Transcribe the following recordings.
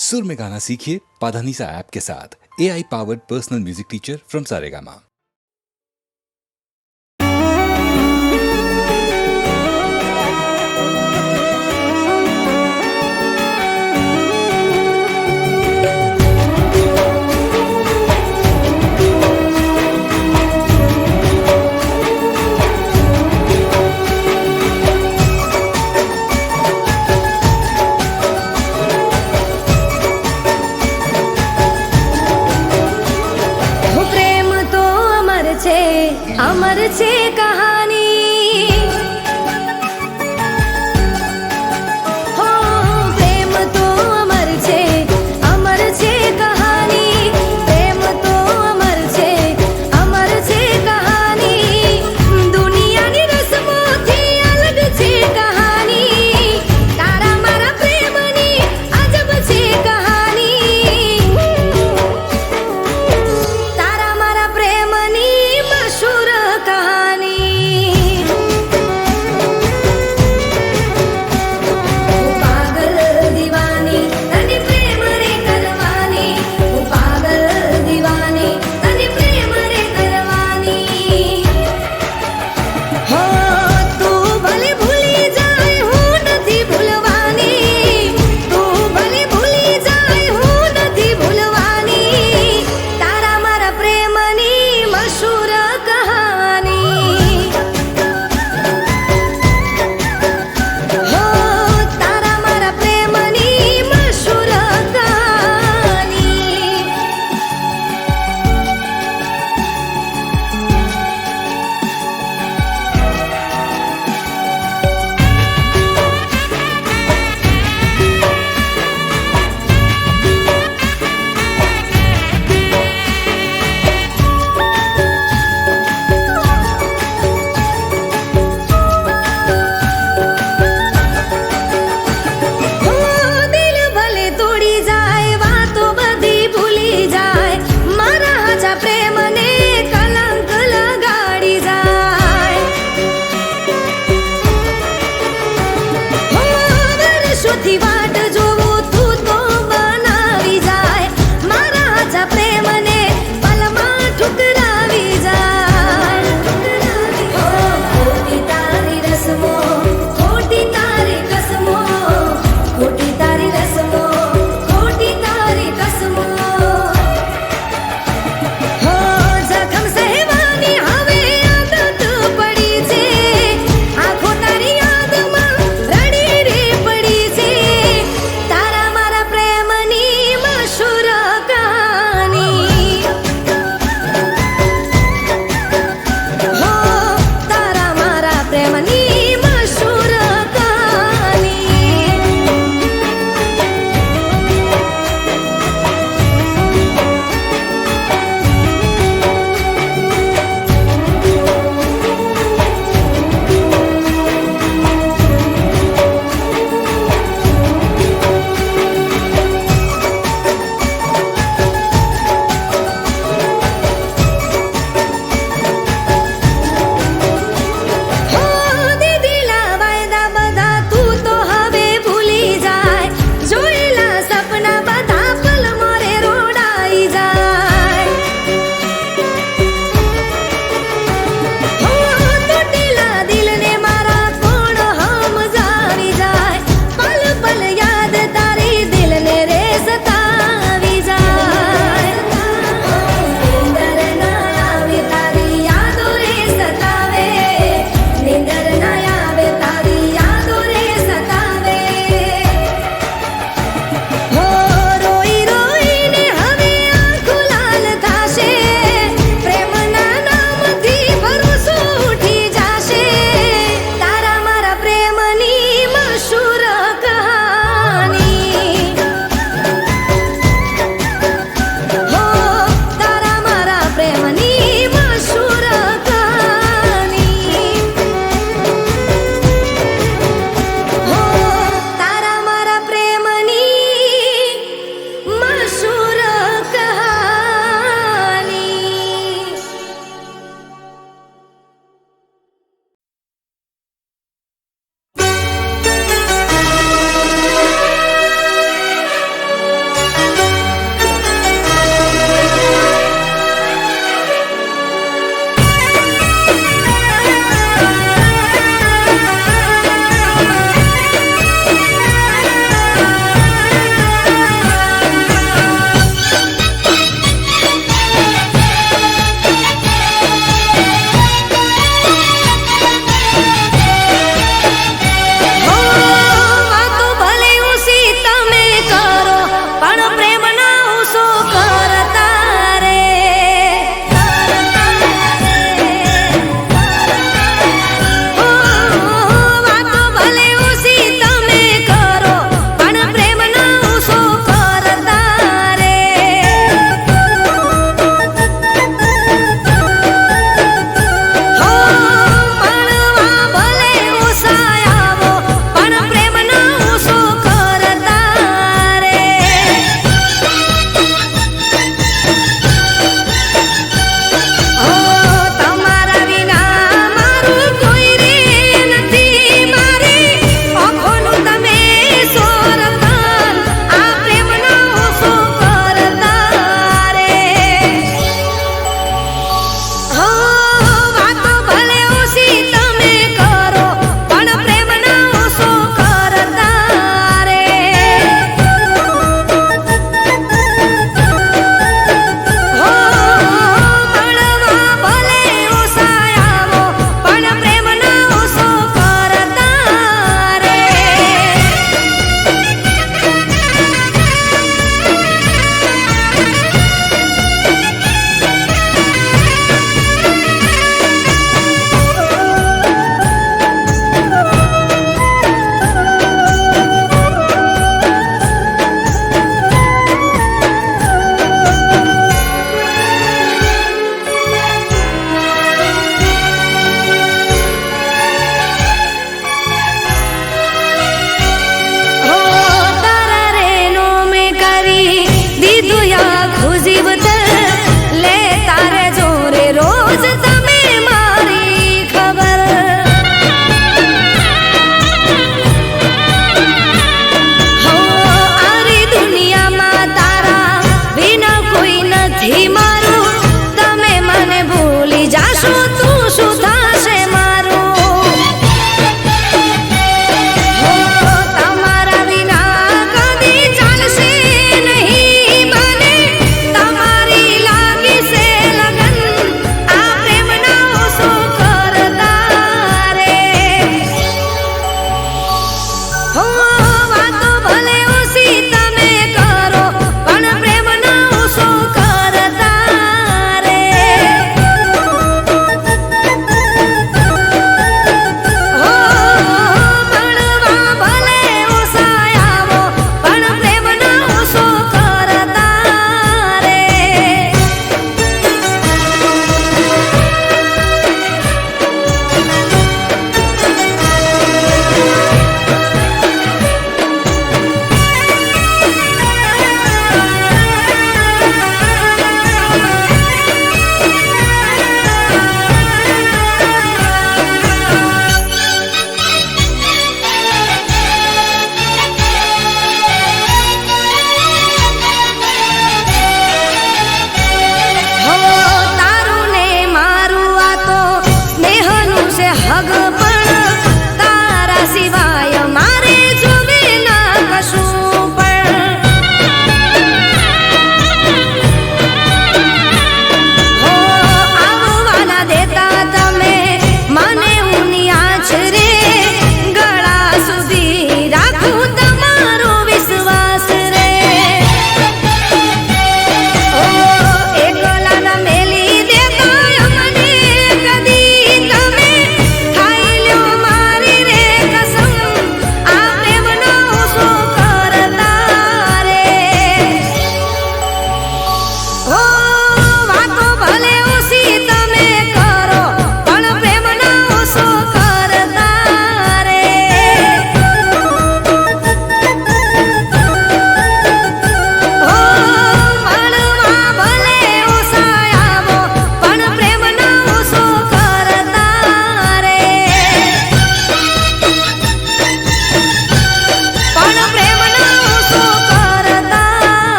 सुर में गाना सीखिए पाधानीसा ऐप के साथ AI powered personal music teacher from Saregama. अमर छे कहानी हो प्रेम तो अमर छे कहानी प्रेम तो अमर छे कहानी दुनियानी रस्मोथी अलग छे कहानी तारा मारा प्रेमनी अजब छे कहानी तारा मारा प्रेमनी मशहूर कहानी।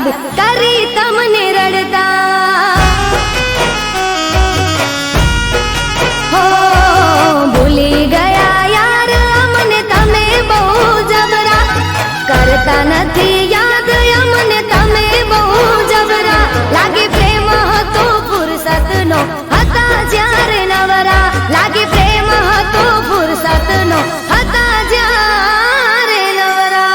હદ કરી તમને રડતા હો ભૂલી ગયા યાર અમને તમે બહુ જબરા કરતા નથી યાદ અમને તમે બહુ જબરા લાગે પ્રેમ હતો ફુરસતનો હતા જ્યારે નવરા લાગે પ્રેમ હતો ફુરસતનો હતા જ્યારે નવરા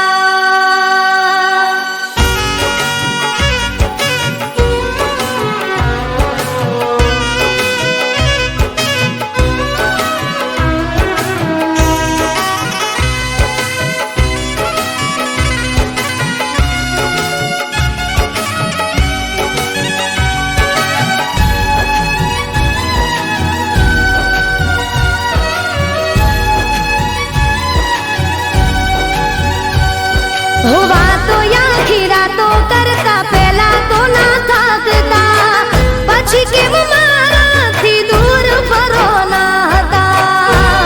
હો વાતો આખી રાતો કરતા પહેલા તો ના થાકતા પછી કેમ મારાથી દૂર ફરો ના હતા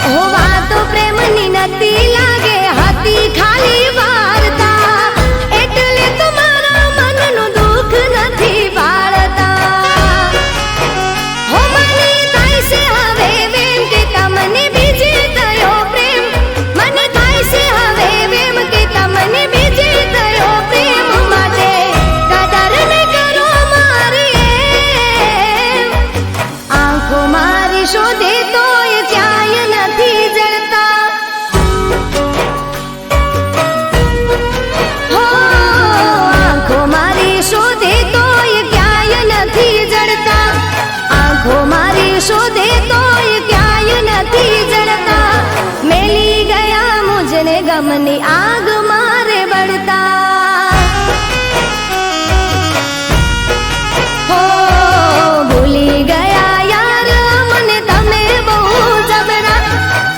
હો વાતો પ્રેમની નથી લાગે હતી ખાલી વાર્તા એટલે તો મારા મનનું દુઃખ નથી બાળતા હો મને થાય છે હવે વેમ કે તમને બીજે થયો પ્રેમ મને થાય છે હવે વેમ કે તમને બીજે થયો પ્રેમ માટે કદર નહીં કરો મારી આંખો મારી શોધે તોય ક્યાંય નથી જળતા હો આંખો મારી શોધે તોય ક્યાંય નથી જળતા આંખો મારી શોધે તોય ક્યાંય નથી જળતા મેલી ગયા મુજને ગમની આગ મારે બળતા હો ભૂલી ગયા યાર અમને તમે બહુ જબરા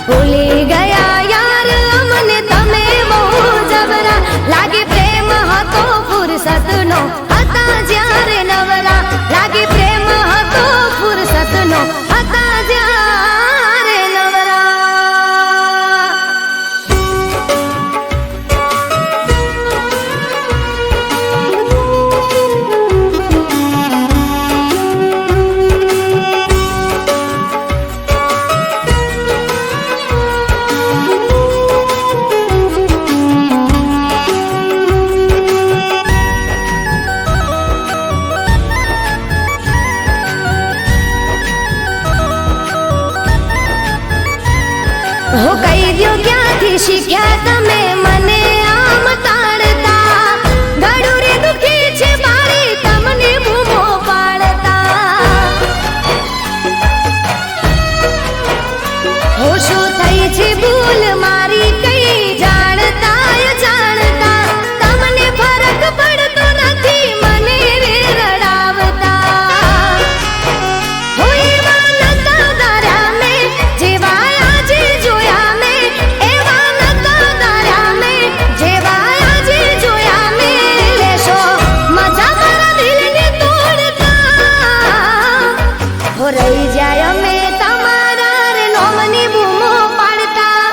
ભૂલી ગયા યાર અમને તમે બહુ જબરા લાગે પ્રેમ હતો ફુરસતનો હતા જ્યારે નવરા લાગે પ્રેમ હતો ફુરસતનો હતા જ્યારે નવરા હો કઈ દ્યો ક્યાંથી શીખ્યા તમે મને આમ તાણતા ગળું રે દુખી છે મારી તમને બૂમો પાડતા હો શું થઈ છે ભૂલ મારી કઈ જાણતા જાણતા તમને ફરક પડતો નથી મને રે રડાવતા હો એવા નતા તારા મેં જેવા આજે જોયા મેં એવા નતા તારા મેં જેવા આજે જોયા મેં લેશો મજા મારા દિલને તોડતા હો રહી જાય અમે તમારા રે નોમની બૂમો પાડતા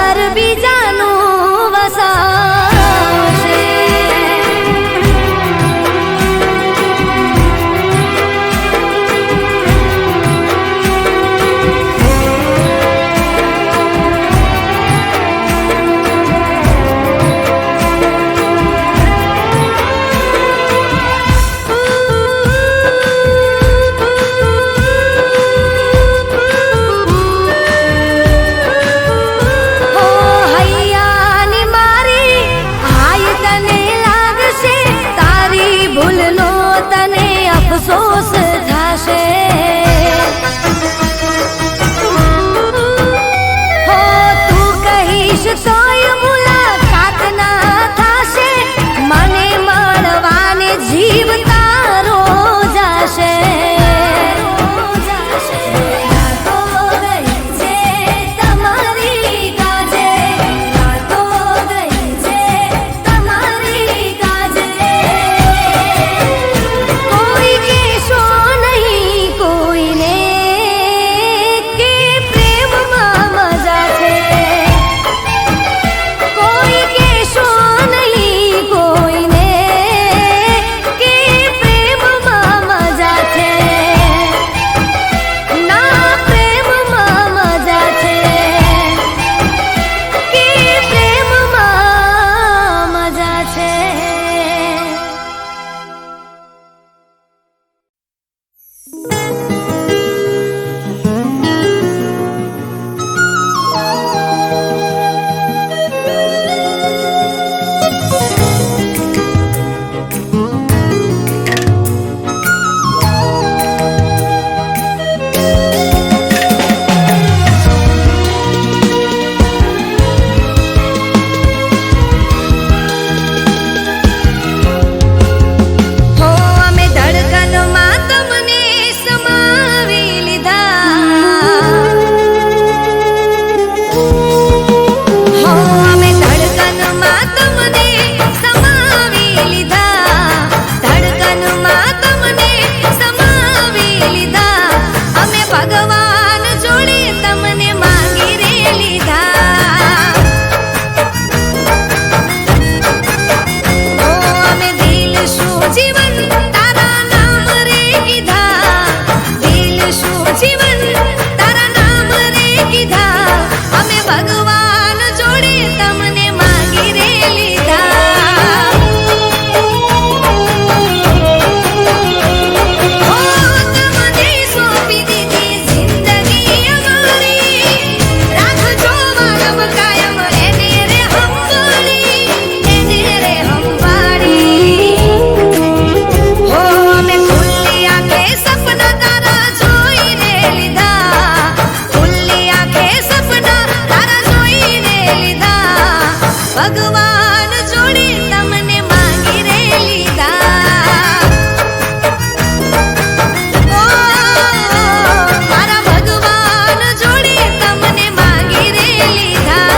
ઘર બીજાનું વસાવશે. અફસોસ થશે હો તું કહીશ તોય મુલાકાત ના થશે મને મળવાને જીવ તારો જશે. રાતો ગઈ છે તમારી કાજે, રાતો ગઈ છે તમારી કાજે. કોઈ કહેશો નહીં કોઈને કે પ્રેમમાં મજા છે. કોઈ કહેશો નહીં કોઈને કે પ્રેમમાં મજા છે. ના પ્રેમમાં મજા છે કે પ્રેમમાં મજા છે. હો અમે ધડકનમાં તમને સમાવી લીધા. હો અમે ધડકનમાં તમને સમાવી લીધા. ધડકનમાં તમને સમાવી લીધા. અમે ભગવાન જોડે તમને માંગી રે લીધા. ઓ અમે દિલ શું જીવન તારા નામ રે કીધા. દિલ શું જીવન તારા નામ રે કીધા. અમે ભગવાન જોડે તમને માંગી રે લીધા. ઓ તમને સોંપી દીધી જિંદગી અમારી. રાખજો માનવ કાયમ એને રે હંભાળી, એને રે હંભાળી. હો અમે ખુલ્લી આંખે સપના તારા જોઈને લીધા. ખુલ્લી આંખે સપના તારા જોઈને લીધા. ભગવાન જોડે તમને માંગી રે લીધા. ઓ મારા ભગવાન જોડે તમને માંગી રે લીધા.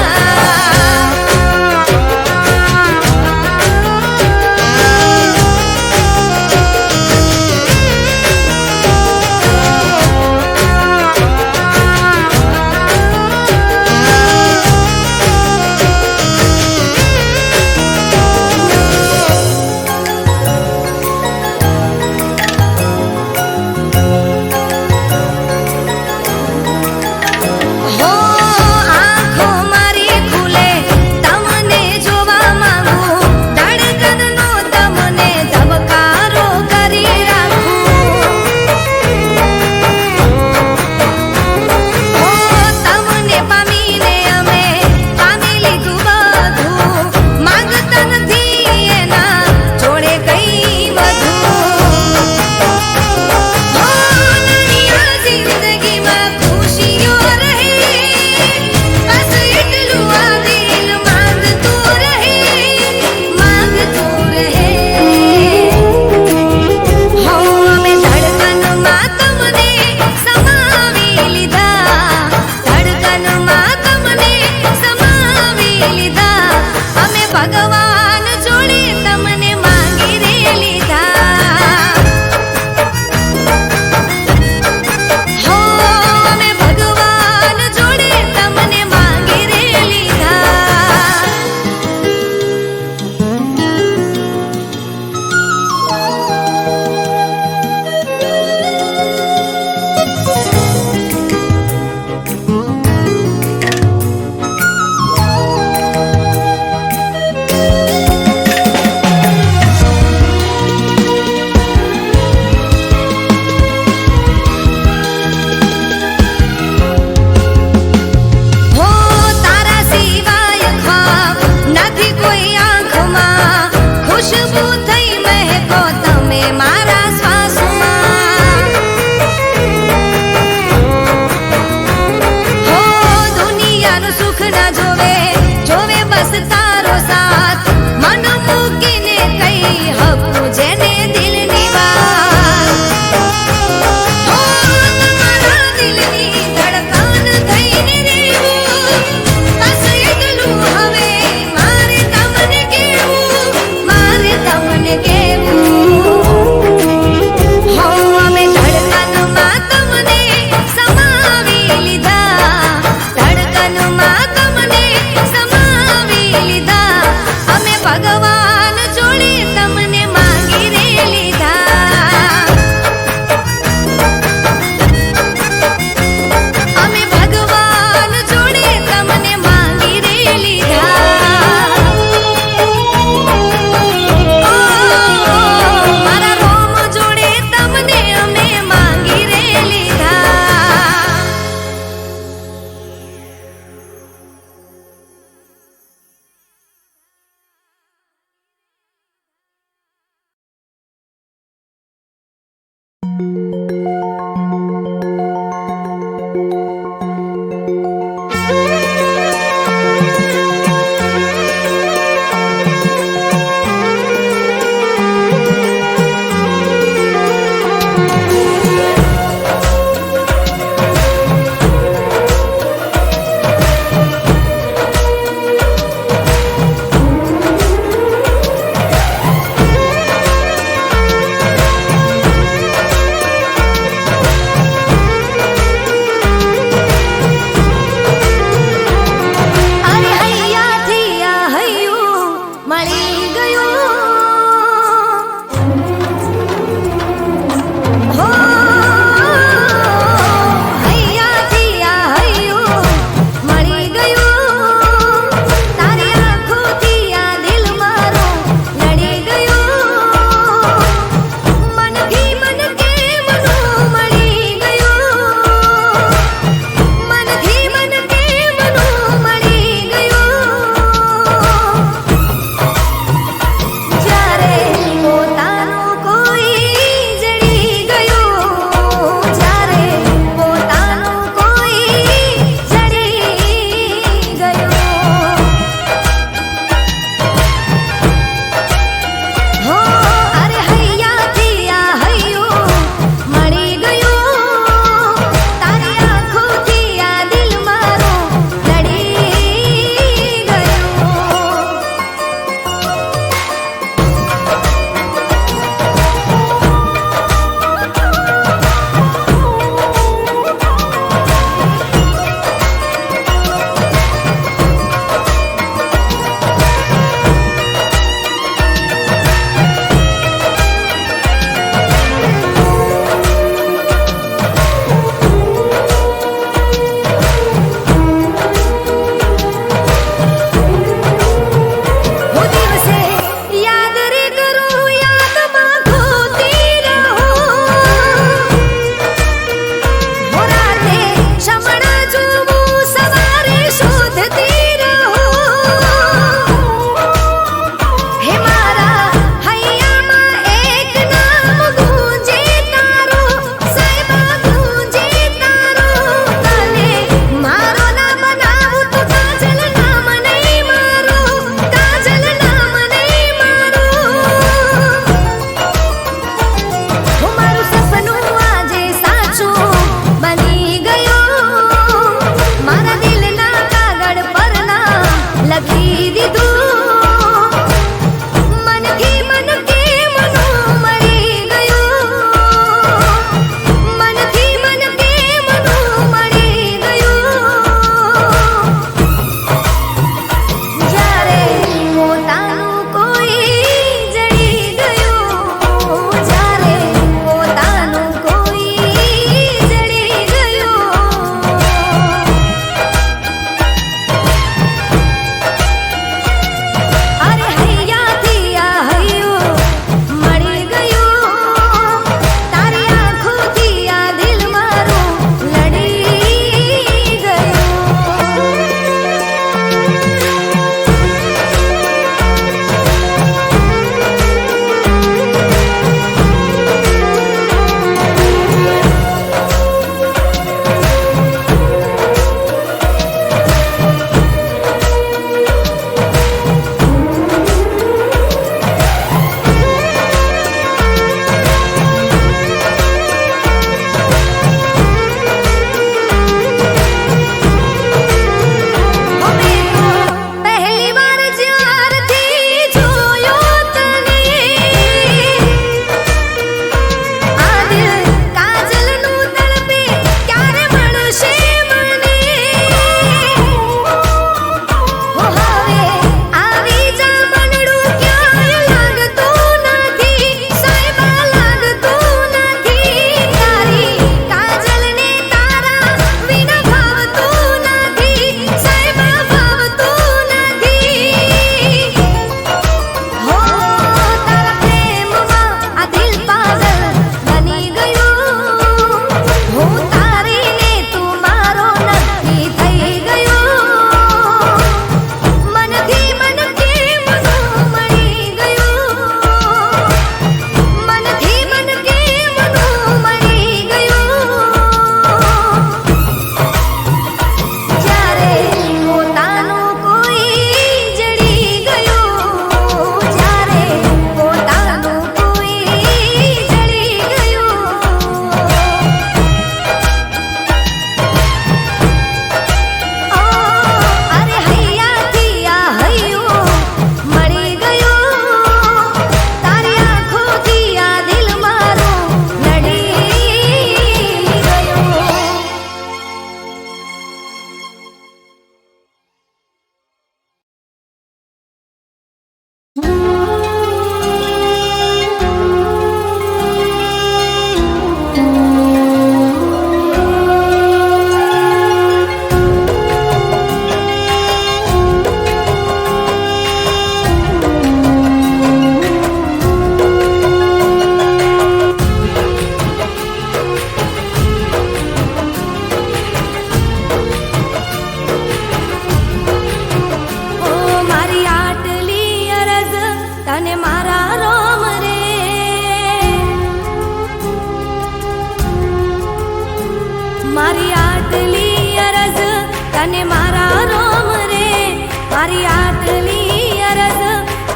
મારી આટલી અરજ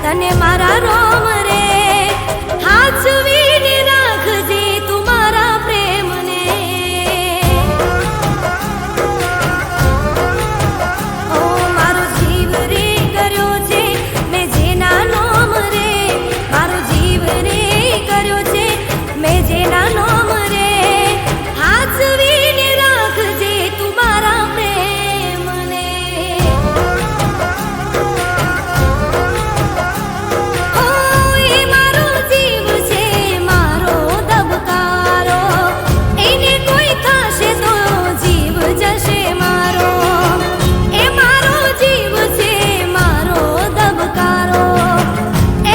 તને મારા રોમ રે હાચવીને રાખજે તું મારા પ્રેમને. ઓ મારો જીવ રે કર્યો છે મેં જેના નોમ રે, મારો જીવ રે કર્યો છે મેં જેના નોમ રે હાચવીને રાખજે તું મારા પ્રેમને. ઓ એ મારો જીવ છે મારો દબકારો, એને કોઈ થશે તો જીવ જશે મારો. એ મારો જીવ છે મારો દબકારો,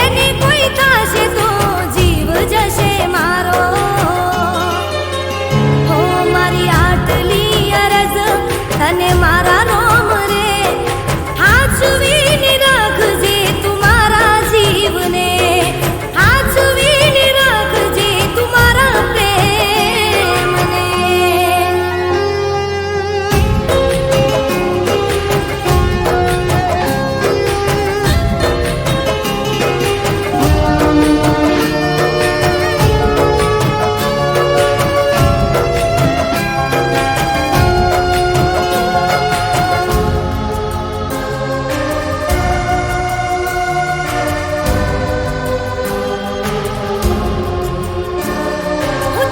એને કોઈ થશે તો જીવ જશે મારો. હો મારી આટલી અરજ તને મારા રોમ રે હાચવીને રાખજે તું મારા જીવને, હાચવીને રાખજે તું મારા પ્રેમને.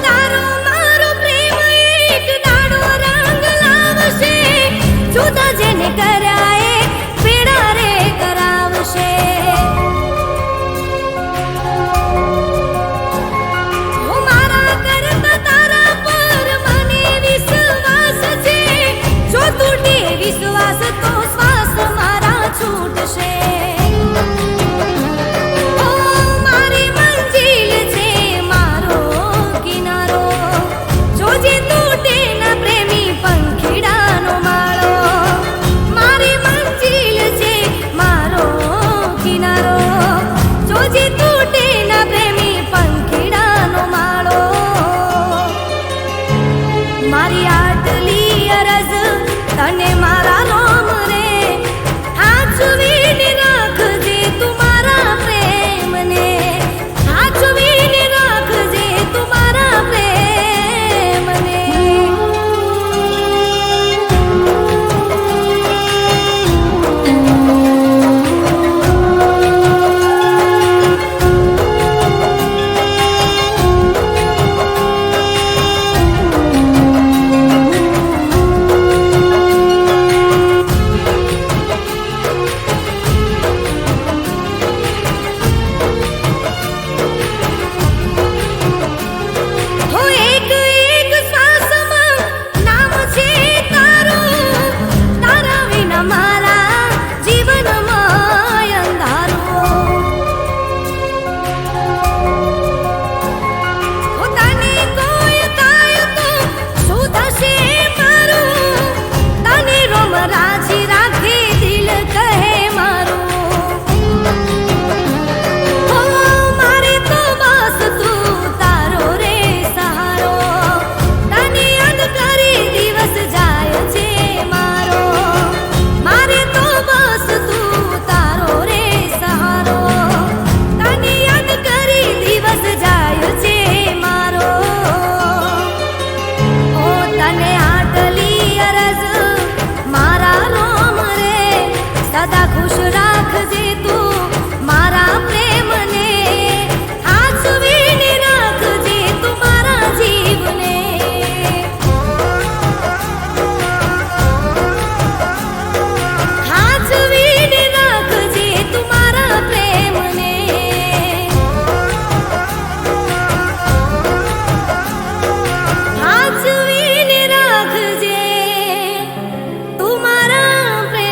તારો મારો પ્રેમ એક દાડો રંગ લાવશે, જુદા જેને કર્યા એ પીડા રે કરાવશે. ઓ મારા કરતા તારા પર મને વિશ્વાસ છે, જો તૂટે વિશ્વાસ તો શ્વાસ મારા છૂટશે. ઓ મારી મંજિલ છે મારો કિનારો, જોજે તૂટે ના પ્રેમી પંખીડાનો માળો. મારી મંજિલ છે મારો કિનારો, જોજે તૂટે ના પ્રેમી પંખીડાનો માળો. મારી આટલી અરજ તને મારા રોમ રે હાચવીને રાખજે તું મારા પ્રેમને, હાચવીને રાખજે તું મારા પ્રેમને. હો એક એક શ્વાસમાં નામ છે તારું, તારા વિના મારા જીવનમાં અંધારું. હો તને કોઈ થાય તો શું થશે મારું, તને રોમ રાજી રાખે દિલ કહે મારું. ઓ મારે તો બસ તું તારો રે સહારો, તને યાદ કરી દિવસ જાય છે મારો. મારે તો બસ તું તારો રે સહારો, તને યાદ કરી દિવસ જાય છે મારો. ઓ તને આટલી અરજ મારા રોમ રે સદા ખુશ રાખજે તું મારા પ્રેમને, હાચવીને રાખજે તું મારા જીવને. હાચવીને રાખજે તું મારા પ્રેમને. હાચવીને રાખજે તું મારા પ્રેમને.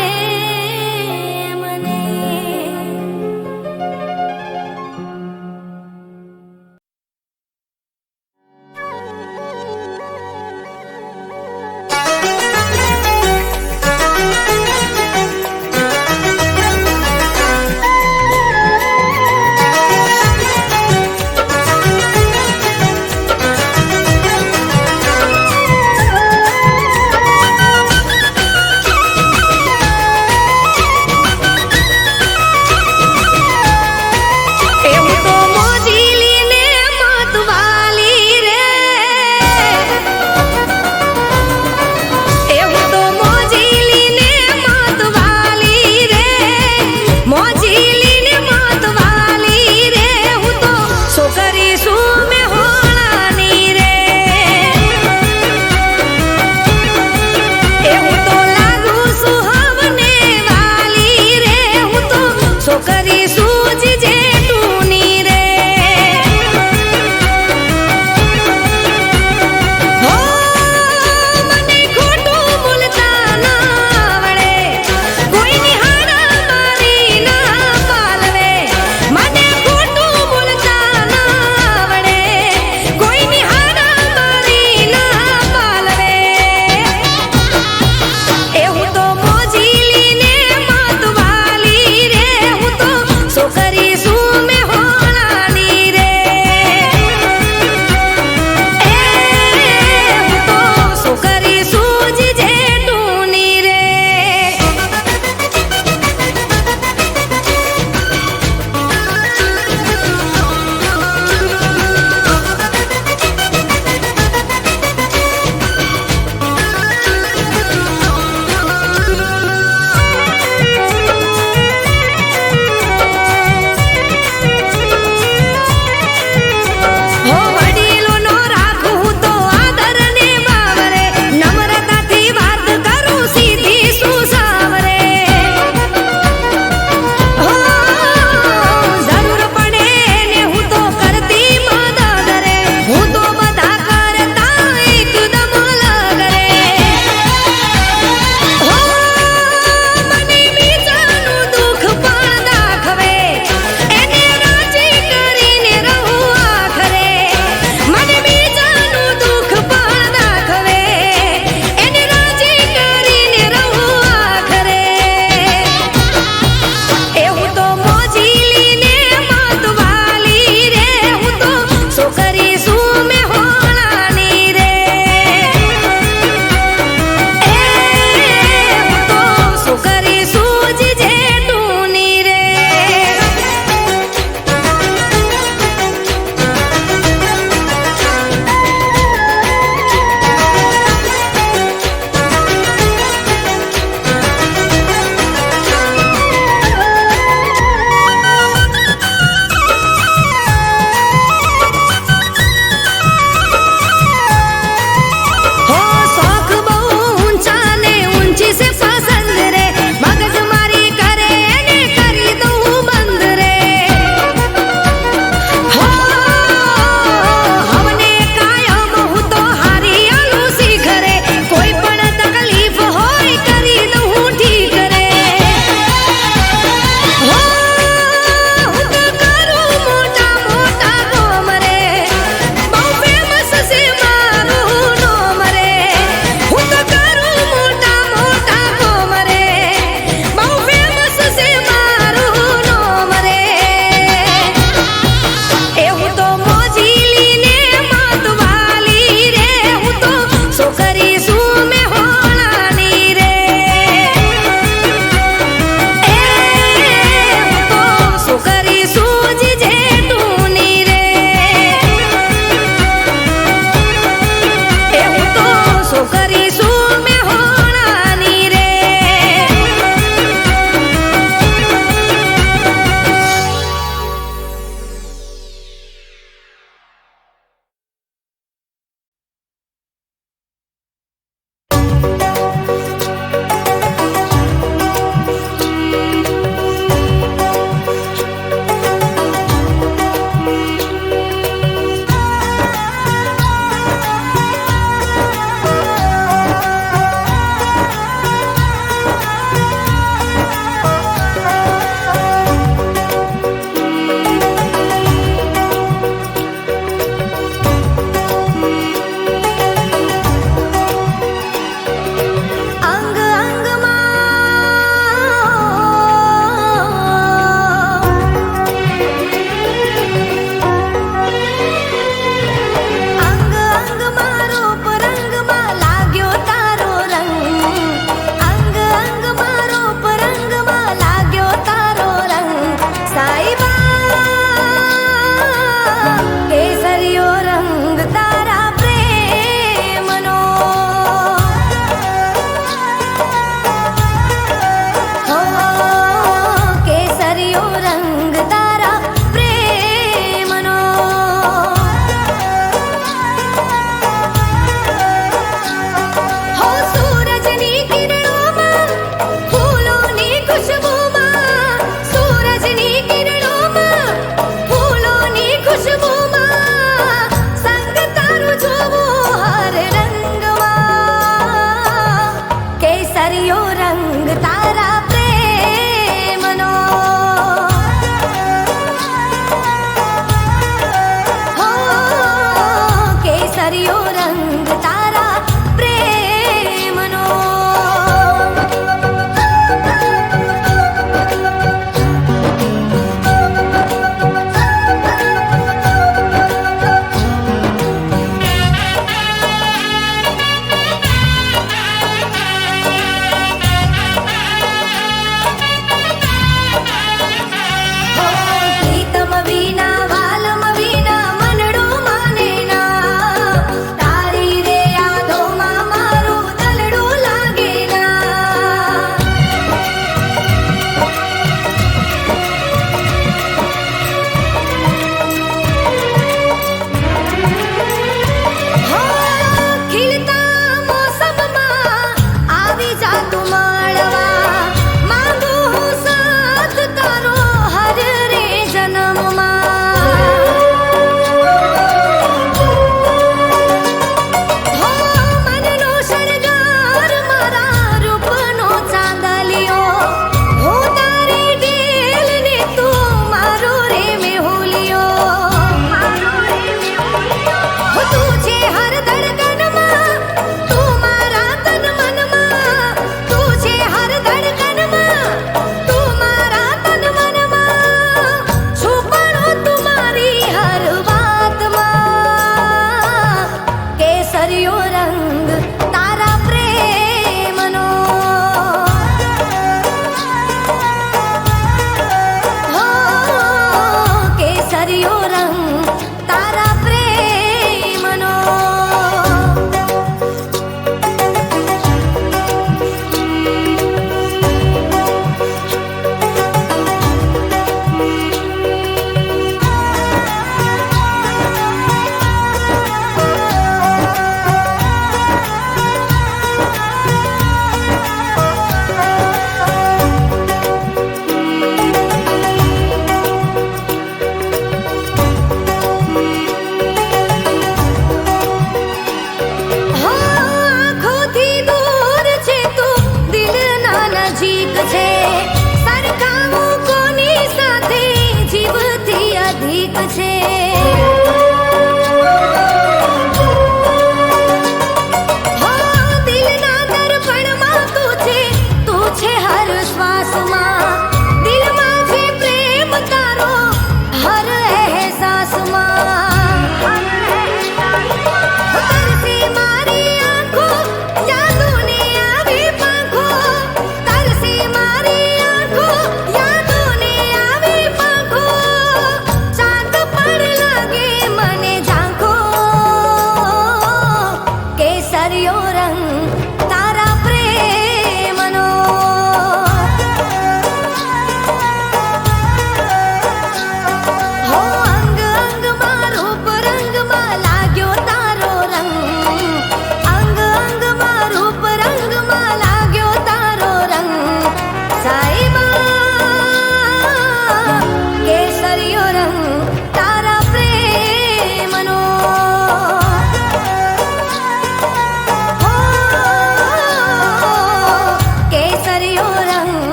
છે